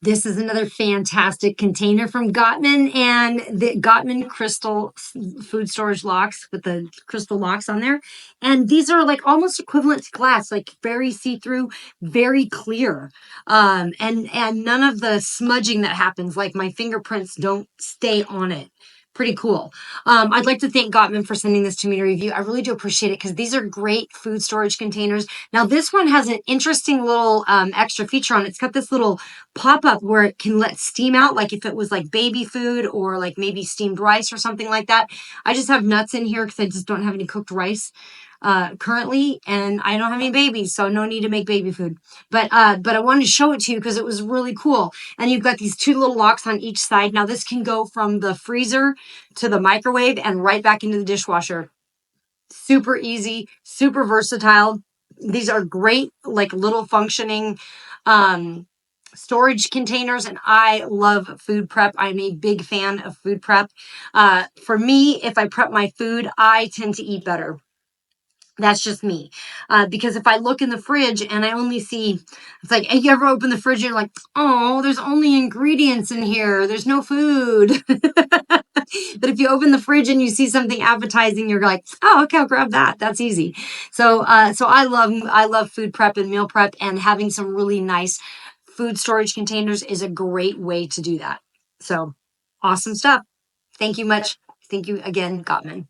This is another fantastic container from Gotman and the Gotman crystal food storage locks with the crystal locks on there. And these are like almost equivalent to glass, like very see-through, very clear. And none of the smudging that happens, like my fingerprints don't stay on it. Pretty cool. I'd like to thank Gottman for sending this to me to review. I really do appreciate it because these are great food storage containers. Now, this one has an interesting little extra feature on it. It's got this little pop-up where it can let steam out, like if it was like baby food or like maybe steamed rice or something like that. I just have nuts in here because I just don't have any cooked rice currently, and I don't have any babies, so no need to make baby food. But I wanted to show it to you because it was really cool. And you've got these two little locks on each side. Now this can go from the freezer to the microwave and right back into the dishwasher. Super easy, super versatile. These are great, like little functioning storage containers, and I love food prep. I'm a big fan of food prep. For me, if I prep my food, I tend to eat better. That's just me. Because if I look in the fridge and I only see, it's like, you ever open the fridge and you're like, oh, there's only ingredients in here. There's no food. But if you open the fridge and you see something appetizing, you're like, oh, okay, I'll grab that. That's easy. So I love food prep and meal prep, and having some really nice food storage containers is a great way to do that. So awesome stuff. Thank you much. Thank you again, Gottman.